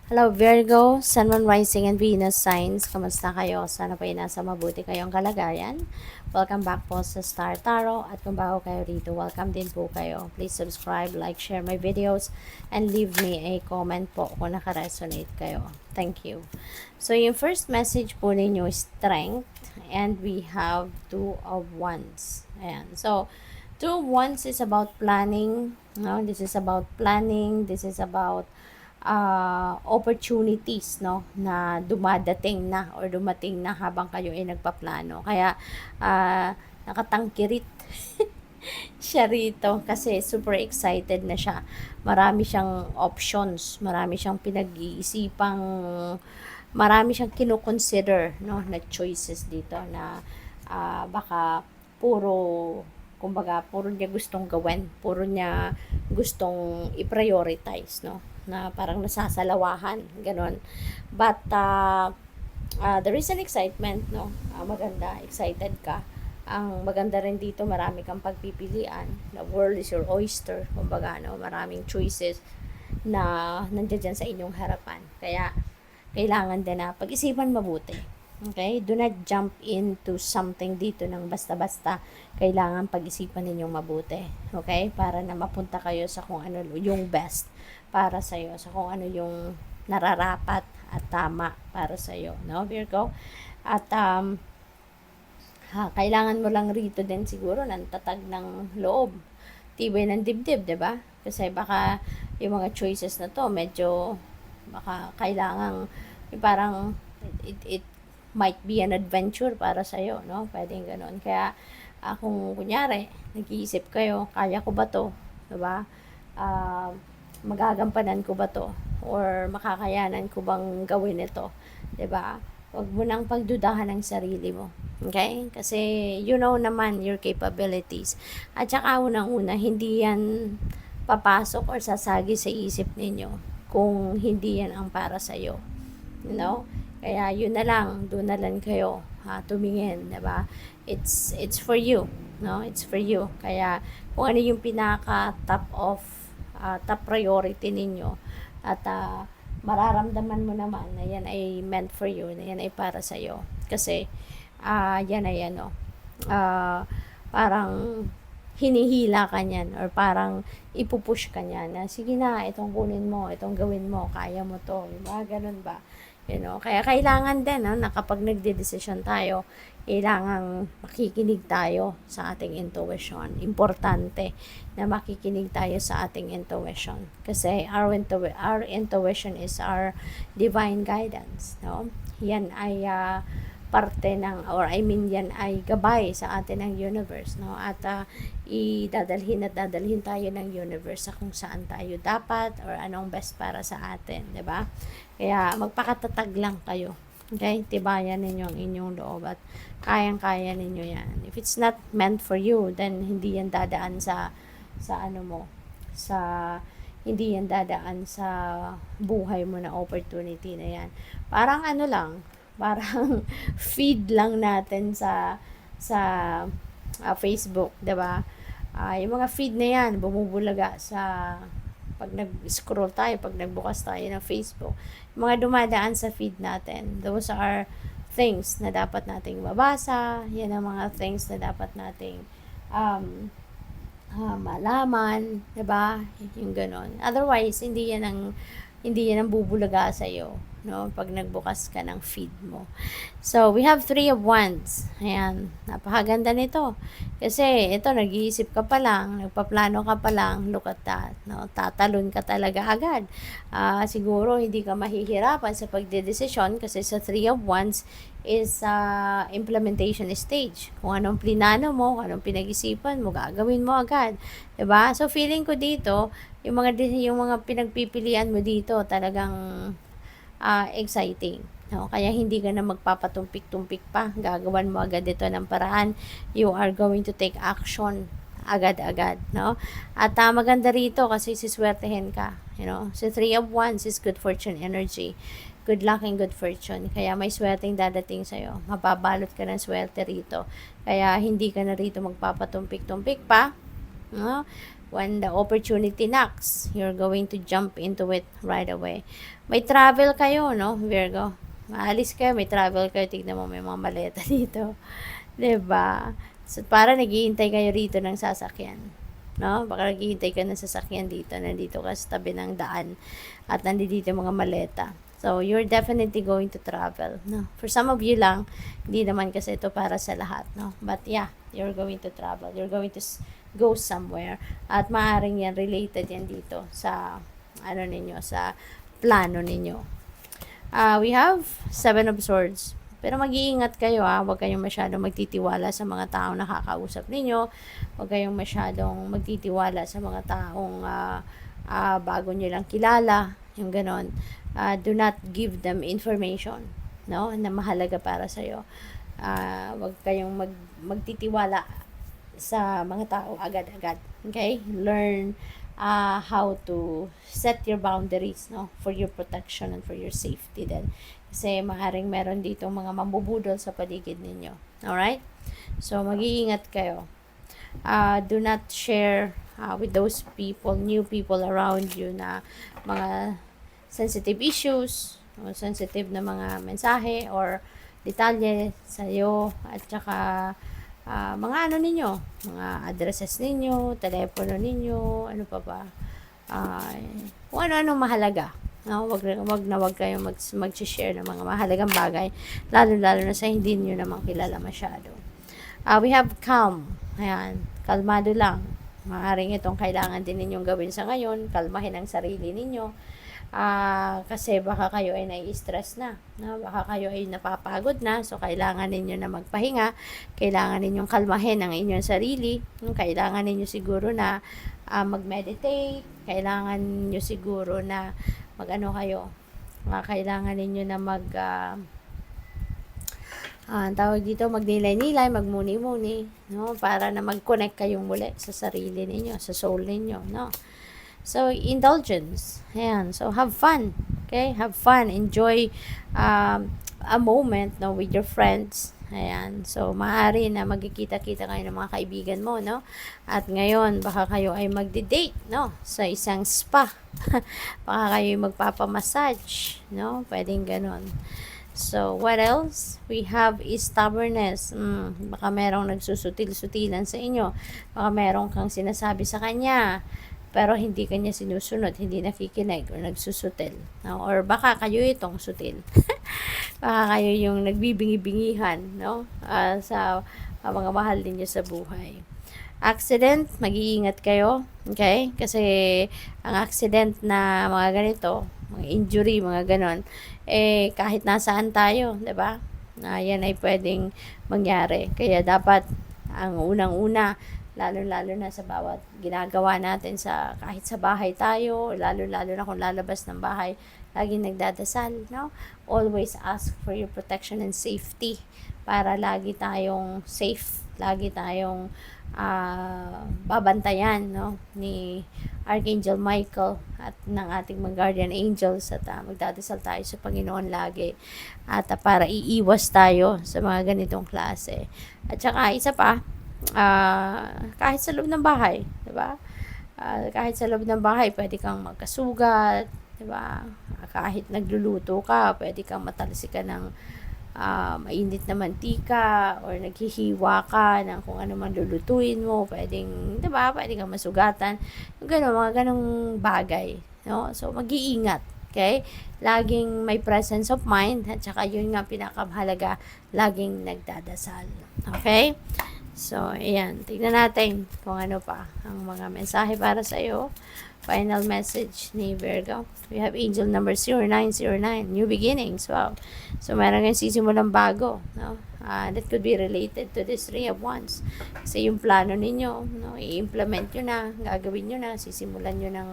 Hello Virgo, Sun, Moon, Rising, and Venus signs. Kamusta kayo? Sana po ay nasa mabuti kayong kalagayan. Welcome back po sa Star Tarot. At kung bago kayo rito, welcome din po kayo. Please subscribe, like, share my videos, and leave me a comment po kung naka-resonate kayo. Thank you. So yung first message po ninyo is strength. And we have Two of Wands. Ayan. So, Two of Wands is about planning. No? This is about planning. This is about opportunities, no, na dumadating na or dumating na habang kayo ay nagpaplano. Kaya nakatangkirit siya rito kasi super excited na siya. Marami siyang options, marami siyang pinag-iisipang, marami siyang kino-consider, no, na choices dito na baka puro kumbaga puro niya gustong gawin, puro niya gustong i-prioritize, no, na parang nasasalawahan, ganon. But there is an excitement, no, maganda, excited ka. Ang maganda rin dito, marami kang pagpipilian. The world is your oyster, kumbaga, no, maraming choices na nandiyan sa inyong harapan. Kaya kailangan din na pag-isipan mabuti. Okay? Do not jump into something dito ng basta-basta. Kailangan pag-isipan ninyong mabuti. Okay? Para na mapunta kayo sa kung ano yung best para sa iyo, sa kung ano yung nararapat at tama para sa iyo, no, Virgo? At kailangan mo lang rito din siguro ng tatag ng loob, tibay ng dibdib, 'di ba? Kasi baka yung mga choices na to medyo baka kailangan parang it might be an adventure para sa iyo, no? Pwedeng ganoon. Kaya kung kunyari nag-iisip kayo, kaya ko ba to, 'di ba? Magagampanan ko ba to or makakayanan ko bang gawin ito, 'di ba? Huwag mo nang pagdudahan ng sarili mo. Okay? Kasi you know naman your capabilities. At saka unang-una, hindi yan papasok or sasagi sa isip ninyo kung hindi yan ang para sa iyo. You know? Kaya yun na lang, doon na lang kayo tumingin, 'di ba? It's for you, no? It's for you. Kaya kung ano yung pinaka top priority ninyo at mararamdaman mo naman na yan ay meant for you, na yan ay para sa iyo. Kasi yan ay ano, parang hinihila ka niyan or parang ipupush ka niyan na sige na, itong kunin mo, itong gawin mo, kaya mo to, diba? Ganun ba? You know, kaya kailangan din na kapag nagde-decision tayo, kailangang makikinig tayo sa ating intuition. Importante na makikinig tayo sa ating intuition. Kasi our intuition is our divine guidance. No? Yan ay parte ng, or I mean, yan ay gabay sa atin ng universe, no? At dadalhin tayo ng universe sa kung saan tayo dapat or anong best para sa atin, 'di ba? Kaya magpakatatag lang kayo. Okay? Tibayan ninyo ang inyong loob at kayang-kaya ninyo yan. If it's not meant for you, then hindi yan dadaan sa ano mo, sa hindi yan dadaan sa buhay mo na opportunity na yan. Parang ano lang, parang feed lang natin sa Facebook, 'di ba? Yung mga feed na yan bumubulaga sa pag nag-scroll tayo, pag nagbukas tayo ng Facebook, mga dumadaan sa feed natin, those are things na dapat nating mabasa, yan ang mga things na dapat nating malaman, 'di ba? Yung ganon. Otherwise, hindi yan ang bubulaga sa iyo, no? Pag nagbukas ka ng feed mo. So, we have Three of Wands. Ayan, napakaganda nito. Kasi ito, nag-iisip ka pa lang, nagpaplano ka pa lang, look at that, no? Tatalon ka talaga agad. Siguro hindi ka mahihirapan sa pagdedesisyon kasi sa Three of Wands is implementation stage. Kung anong plinano mo, kung anong pinag-isipan mo, gagawin mo agad. 'Di ba? So feeling ko dito, yung mga pinagpipilian mo dito talagang exciting. No? Kaya hindi ka na magpapatumpik-tumpik pa. Gagawan mo agad ito ng paraan. You are going to take action agad-agad, no? At maganda rito kasi siswertehin ka, you know. So Three of Wands is good fortune energy. Good luck and good fortune. Kaya may swerteng dadating sa'yo. Mababalot ka ng swerte rito. Kaya hindi ka na rito magpapatumpik-tumpik pa, no? When the opportunity knocks, you're going to jump into it right away. May travel kayo, no, Virgo? Maalis kayo, may travel kayo. Tignan mo, may mga maleta dito. 'Di ba? So, para naghihintay kayo rito ng sasakyan. No? Baka naghihintay ka ng sasakyan dito. Nandito ka sa tabi ng daan. At nandito yung mga maleta. So, you're definitely going to travel. No? For some of you lang, hindi naman kasi ito para sa lahat. No? But yeah, you're going to travel. You're going to go somewhere. At maaaring yan, related yan dito sa, ano ninyo, sa plano ninyo. We have 7 of Swords. Pero mag-iingat kayo huwag kayong masyadong magtitiwala sa mga taong nakakausap ninyo. Huwag kayong masyadong magtitiwala sa mga taong bago nyo lang kilala, yung ganon. Do not give them information, no, na mahalaga para sa'yo. Huwag kayong magtitiwala sa mga tao agad-agad. Okay? Learn how to set your boundaries, no, for your protection and for your safety then. Kasi maaaring meron ditong mga mambubudol sa paligid ninyo. Alright? So, mag-iingat kayo. Do not share with those people, new people around you na mga sensitive issues, o sensitive na mga mensahe or detalye sa'yo at saka mga ano ninyo, mga addresses ninyo, telepono ninyo, ano pa ba, kung ano-ano mahalaga. No, wag kayong mag-share ng mga mahalagang bagay, lalo na sa hindi niyo naman kilala masyado. We have calm. Ayan, kalmado lang. Maaaring itong kailangan din ninyong gawin sa ngayon, kalmahin ang sarili ninyo. Kasi baka kayo ay nai-stress na, no? Baka kayo ay napapagod na, so kailangan ninyo na magpahinga, kailangan ninyong kalmahin ang inyong sarili, kailangan ninyo siguro na mag-meditate, kailangan niyo siguro na mag-ano kayo, kailangan ninyo na tawag dito, magnilay-nilay, magmuni-muni, no? Para na mag-connect kayong muli sa sarili ninyo, sa soul ninyo, no? So, indulgence. Ayan. So, have fun. Okay? Have fun. Enjoy a moment, no, with your friends. Ayan. So, maaari na magkikita-kita kayo ng mga kaibigan mo, no? At ngayon, baka kayo ay magde-date, no? Sa isang spa. Baka kayo ay magpapamassage, no? Pwedeng ganon. So, what else? We have stubbornness. Baka merong nagsusutil-sutilan sa inyo. Baka merong kang sinasabi sa kanya, pero hindi kanya sinusunod, hindi nakikinig o nagsusutil. No? Or baka kayo itong sutil. Baka kayo yung nagbibingi-bingihan, no? Sa mga mahal ninyo sa buhay. Accident, mag-iingat kayo. Okay? Kasi ang accident na mga ganito, mga injury, mga ganon, kahit nasaan tayo, 'di ba? Yan ay pwedeng mangyari. Kaya dapat ang unang-una, lalo-lalo na sa bawat ginagawa natin kahit sa bahay tayo, lalo-lalo na kung lalabas ng bahay, laging nagdadasal, no? Always ask for your protection and safety para lagi tayong safe, lagi tayong babantayan, no, ni Archangel Michael at ng ating mga guardian angels at magdadasal tayo sa Panginoon lagi at para iiwas tayo sa mga ganitong klase. At saka isa pa, kahit sa loob ng bahay, 'di ba? Kahit sa loob ng bahay, pwede kang magkasugat, 'di ba? Kahit nagluluto ka, pwede kang matalsikan ng mainit na mantika or naghihiwa ka ng kung ano man lulutuin mo, pwedeng, 'di ba? Pwede kang masugatan. Yung mga ganong bagay, no? So mag-iingat, okay? Laging may presence of mind at saka yun nga pinakamahalaga, laging nagdadasal. Okay? So, ayan. Tignan natin kung ano pa ang mga mensahe para sa iyo. Final message ni Virgo. We have angel number 0909. New beginnings. Wow. So, meron kayong sisimulang bago. No? That could be related to this Three of Wands. Kasi yung plano ninyo, no? I-implement nyo na, gagawin nyo na, sisimulan nyo ng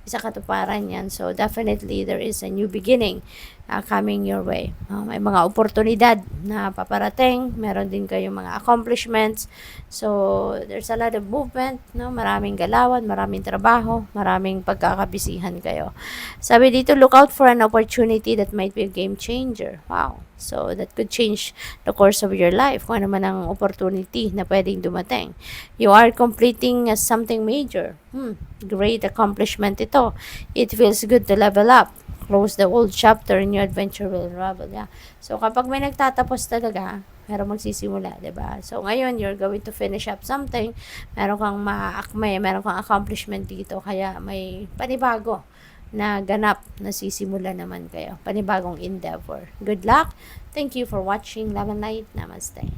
isa katuparan yan. So, definitely, there is a new beginning. coming your way. May mga oportunidad na paparating, meron din kayong mga accomplishments. So, there's a lot of movement, no? Maraming galawan, maraming trabaho, maraming pagkakabisihan kayo. Sabi dito, look out for an opportunity that might be a game changer. Wow. So, that could change the course of your life. Kung ano man ang opportunity na pwedeng dumating. You are completing something major. Great accomplishment ito. It feels good to level up. Close the old chapter and your adventure will unravel. Yeah. So, kapag may nagtatapos talaga, meron magsisimula, diba? So, ngayon, you're going to finish up something. Meron kang maakmay, meron kang accomplishment dito. Kaya may panibago na ganap na sisimula naman kayo. Panibagong endeavor. Good luck. Thank you for watching. Love and light. Namaste.